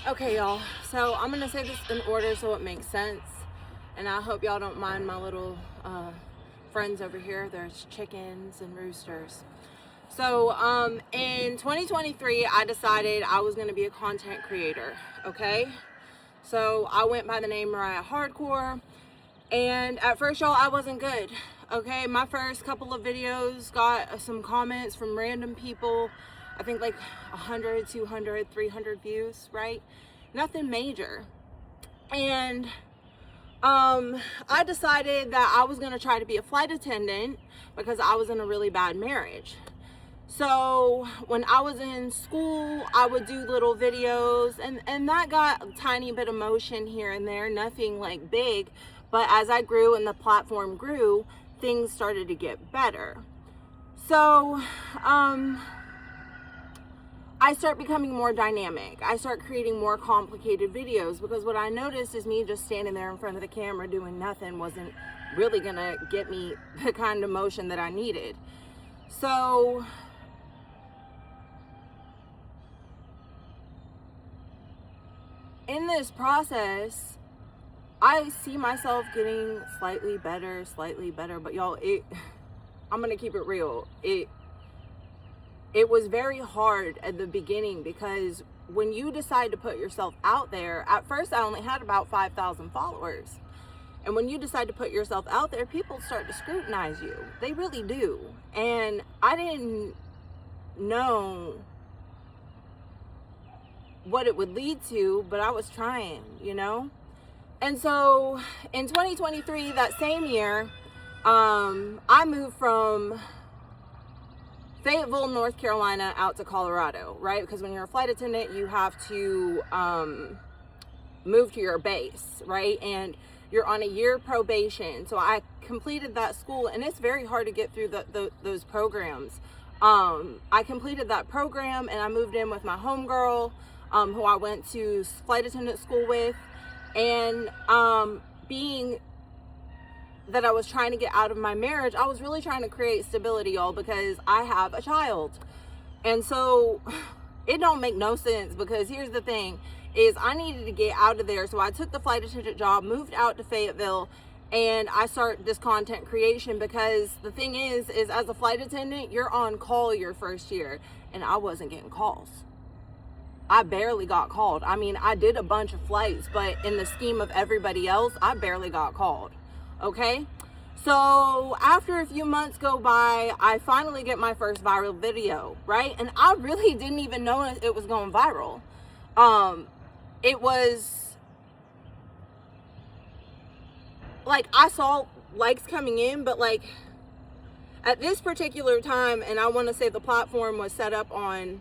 Okay, y'all. So I'm gonna say this in order so it makes sense, and I hope y'all don't mind my little friends over here. There's chickens and roosters. So in 2023, I decided I was gonna be a content creator. Okay, so I went by the name Mariah Hardcore, and at first, y'all, I wasn't good. Okay, my first couple of videos got some comments from random people. I think like 100, 200, 300 views, right? Nothing major. And I decided that I was gonna try to be a flight attendant because I was in a really bad marriage. So when I was in school, I would do little videos, and that got a tiny bit of motion here and there, nothing like big. But as I grew and the platform grew, things started to get better. So I start becoming more dynamic. I start creating more complicated videos because what I noticed is me just standing there in front of the camera doing nothing wasn't really gonna get me the kind of motion that I needed. So in this process, I see myself getting slightly better, but y'all, I'm gonna keep it real. It was very hard at the beginning because when you decide to put yourself out there, at first I only had about 5,000 followers. And when you decide to put yourself out there, people start to scrutinize you. They really do. And I didn't know what it would lead to, but I was trying, you know? And so in 2023, that same year, I moved from Fayetteville, North Carolina out to Colorado, right? Because when you're a flight attendant, you have to move to your base, right? And you're on a year probation. So I completed that school, and it's very hard to get through those programs. I completed that program, and I moved in with my homegirl, who I went to flight attendant school with. And being that I was trying to get out of my marriage, I was really trying to create stability, y'all, because I have a child. And so it don't make no sense, because here's the thing is I needed to get out of there. So I took the flight attendant job, moved out to Fayetteville, and I start this content creation because the thing is as a flight attendant, you're on call your first year, and I wasn't getting calls. I barely got called. I mean, I did a bunch of flights, but in the scheme of everybody else, I barely got called. Okay? So after a few months go by, I finally get my first viral video, right? And I really didn't even know it was going viral. It was like I saw likes coming in, but like at this particular time, and I want to say the platform was set up on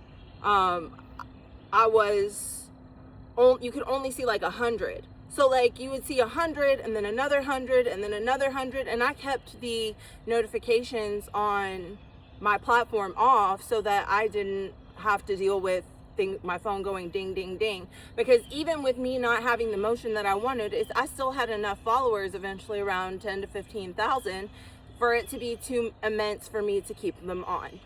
you could only see like 100. So like you would see 100 and then another 100 and then another 100. And I kept the notifications on my platform off so that I didn't have to deal with my phone going ding, ding, ding. Because even with me not having the motion that I wanted, I still had enough followers, eventually around 10 to 15,000, for it to be too immense for me to keep them on.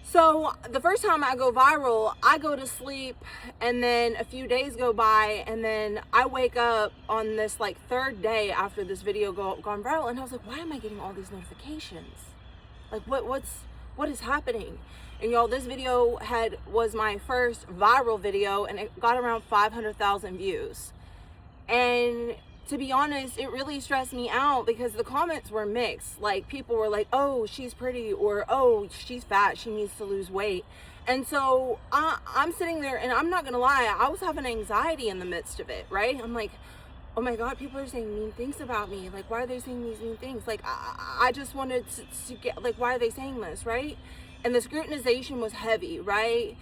So the first time I go viral, I go to sleep, and then a few days go by, and then I wake up on this like third day after this video gone viral, and I was like, why am I getting all these notifications? Like what is happening? And y'all, this video was my first viral video, and it got around 500,000 views. And to be honest, it really stressed me out because the comments were mixed. Like, people were like, oh, she's pretty, or oh, she's fat, she needs to lose weight. And so I'm sitting there, and I'm not gonna lie, I was having anxiety in the midst of it, right? I'm like, oh my God, people are saying mean things about me. Like, why are they saying these mean things? Like, I just wanted to get, like, why are they saying this, right? And the scrutinization was heavy, right?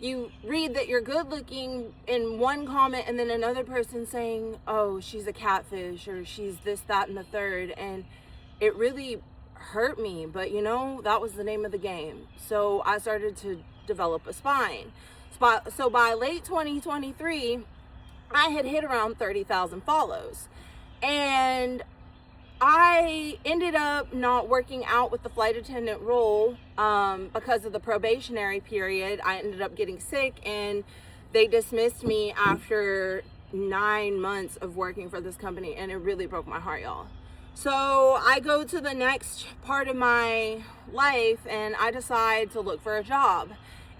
You read that you're good looking in one comment, and then another person saying, oh, she's a catfish, or she's this, that, and the third. And it really hurt me, but you know, that was the name of the game. So I started to develop a spine. So by late 2023, I had hit around 30,000 follows. And I ended up not working out with the flight attendant role because of the probationary period. I ended up getting sick, and they dismissed me after 9 months of working for this company, and it really broke my heart, y'all. So I go to the next part of my life and I decide to look for a job.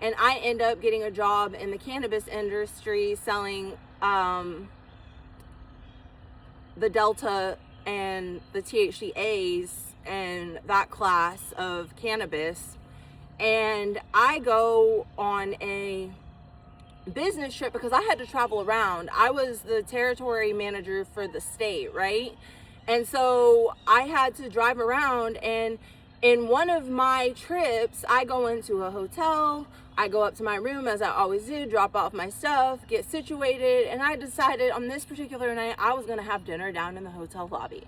And I end up getting a job in the cannabis industry selling the Delta and the THCAs and that class of cannabis. And I go on a business trip because I had to travel around. I was the territory manager for the state, right? And so I had to drive around, and in one of my trips, I go into a hotel, I go up to my room as I always do, drop off my stuff, get situated, and I decided on this particular night I was gonna have dinner down in the hotel lobby.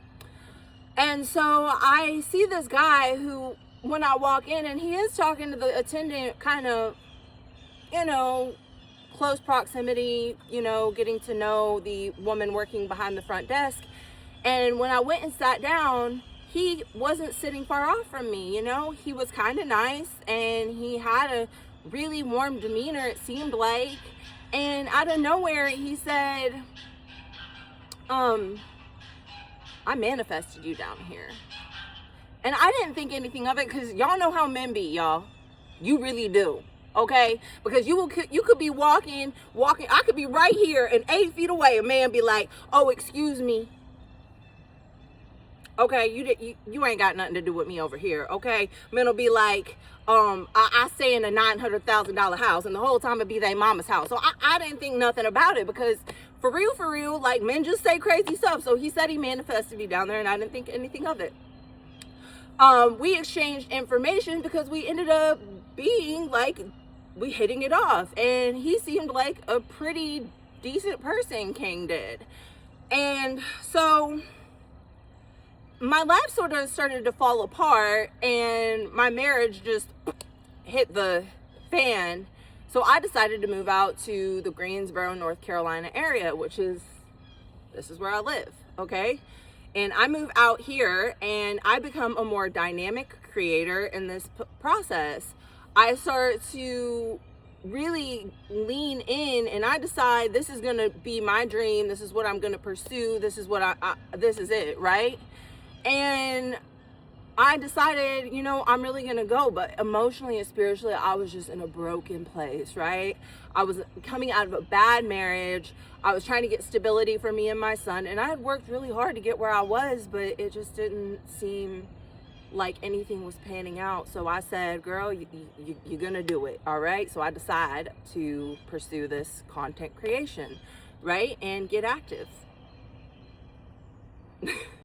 And so I see this guy who, when I walk in, and he is talking to the attendant kind of, close proximity, getting to know the woman working behind the front desk. And when I went and sat down, he wasn't sitting far off from me, he was kind of nice and he had a really warm demeanor, it seemed like. And out of nowhere, he said, I manifested you down here. And I didn't think anything of it because y'all know how men be, y'all. You really do. Okay, because you could be walking. I could be right here and 8 feet away. A man be like, "Oh, excuse me." Okay, you ain't got nothing to do with me over here. Okay, men will be like, I stay in a $900,000 house, and the whole time it be their mama's house. So I didn't think nothing about it because for real, like men just say crazy stuff. So he said he manifested me down there, and I didn't think anything of it. We exchanged information because we ended up being like, we hitting it off, and he seemed like a pretty decent person, King did. And so my life sort of started to fall apart and my marriage just hit the fan. So I decided to move out to the Greensboro, North Carolina area, this is where I live, okay? And I move out here and I become a more dynamic creator in this process. I start to really lean in and I decide this is gonna be my dream. This is what I'm gonna pursue. This is what this is it, right? And I decided, I'm really gonna go, but emotionally and spiritually, I was just in a broken place, right? I was coming out of a bad marriage. I was trying to get stability for me and my son, and I had worked really hard to get where I was, but it just didn't seem like anything was panning out. So I said, girl, you're gonna do it, all right? So I decide to pursue this content creation, right? And get active.